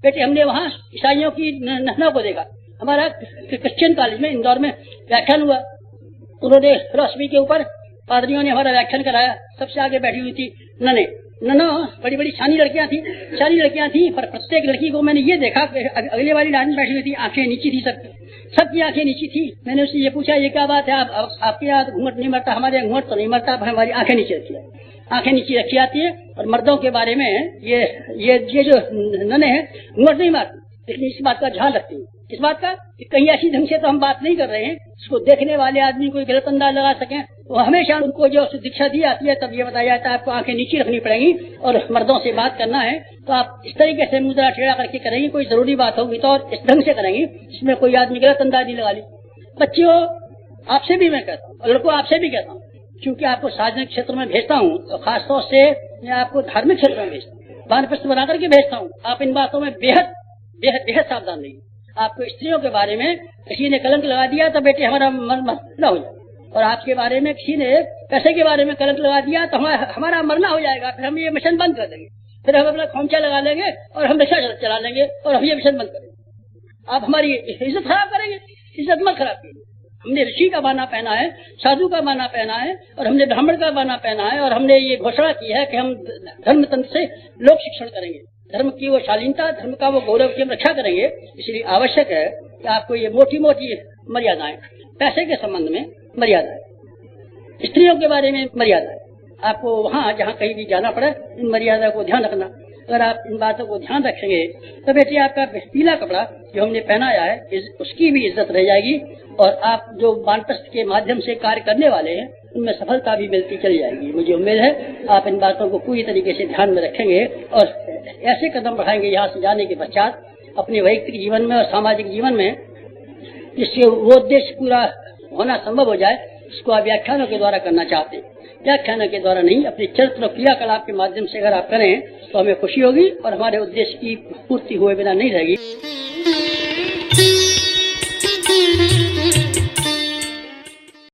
बेटे हमने वहाँ ईसाइयों की नहना को देखा। हमारा क्रिश्चियन कॉलेज में इंदौर में व्याख्यान हुआ, उन्होंने फिलॉसफी के ऊपर पादरियों ने हमारा व्याख्यान कराया। सबसे आगे बैठी हुई थी ननो, बड़ी बड़ी शानी लड़कियां थी, पर प्रत्येक लड़की को मैंने ये देखा, अगले वाली लाइन में बैठी हुई थी, आंखें नीची थी, सबकी आंखें नीची थी। मैंने उससे ये पूछा, ये क्या बात है, आपके यहाँ घूंघट नहीं मरता, हमारे यहाँ घूंघट तो नहीं मरता, हमारी आंखें नीचे रखी है, आंखें नीचे रखी जाती है। और मर्दों के बारे में ये जो नने हैं घूंघट नहीं मारती, लेकिन इस बात का ध्यान रखती है, इस बात का कि कहीं ऐसी ढंग से तो हम बात नहीं कर रहे हैं इसको देखने वाले आदमी कोई गलत अंदाज लगा सकें। तो हमेशा उनको जो दीक्षा दी जाती है तब ये बताया जाता है आपको आंखें नीचे रखनी पड़ेंगी और मर्दों से बात करना है तो आप इस तरीके से मुद्रा टेढ़ा करके करेंगे, कोई जरूरी बात होगी तो और इस ढंग से करेंगी इसमें कोई आदमी गलत अंदाज नहीं लगा ली। बच्चियों आपसे भी मैं कहता हूँ और लड़कों आपसे भी कहता हूँ, क्योंकि आपको सार्वजनिक क्षेत्र में भेजता हूँ तो खासतौर से मैं आपको धार्मिक क्षेत्र में भेजता हूँ, वानप्रस्थ बना करके भेजता हूँ। आप इन बातों में बेहद बेहद बेहद सावधान रहिए। आपको स्त्रियों के बारे में किसी ने कलंक लगा दिया तो बेटे हमारा मरना हो जाए, और आपके बारे में किसी ने पैसे के बारे में कलंक लगा दिया तो हमारा मरना हो जाएगा। फिर हम ये मिशन बंद कर देंगे, फिर हम अपना खोमचा लगा लेंगे और हम रिक्शा चला लेंगे और हम ये मिशन बंद करेंगे। आप हमारी इज्जत खराब करेंगे, इज्जत मत खराब कीजिए। हमने ऋषि का बाना पहना है, साधु का बाना पहना है और हमने ब्राह्मण का बाना पहना है और हमने ये घोषणा की है कि हम धर्म तंत्र से लोक शिक्षण करेंगे, धर्म की वो शालीनता, धर्म का वो गौरव की हम रक्षा करेंगे। इसलिए आवश्यक है कि आपको ये मोटी मोटी मर्यादाएं, पैसे के संबंध में मर्यादाएं, स्त्रियों के बारे में मर्यादाएं, आपको वहाँ जहाँ कहीं भी जाना पड़े इन मर्यादा को ध्यान रखना। अगर आप इन बातों को ध्यान रखेंगे तो बेटे आपका पीला कपड़ा जो हमने पहनाया है उसकी भी इज्जत रह जाएगी और आप जो वानप्रस्थ के माध्यम से कार्य करने वाले हैं उनमें सफलता भी मिलती चली जाएगी। मुझे उम्मीद है आप इन बातों को पूरी तरीके से ध्यान में रखेंगे और ऐसे कदम बढ़ाएंगे यहाँ से जाने के पश्चात अपने वैयक्तिक जीवन में और सामाजिक जीवन में, जिससे वो उद्देश्य पूरा होना संभव हो जाए। इसको आप व्याख्यानों के द्वारा करना चाहते हैं, व्याख्यानों के द्वारा नहीं, अपने चरित्र और क्रियाकलाप के माध्यम से अगर आप करें तो हमें खुशी होगी और हमारे उद्देश्य की पूर्ति हुए बिना नहीं रहेगी।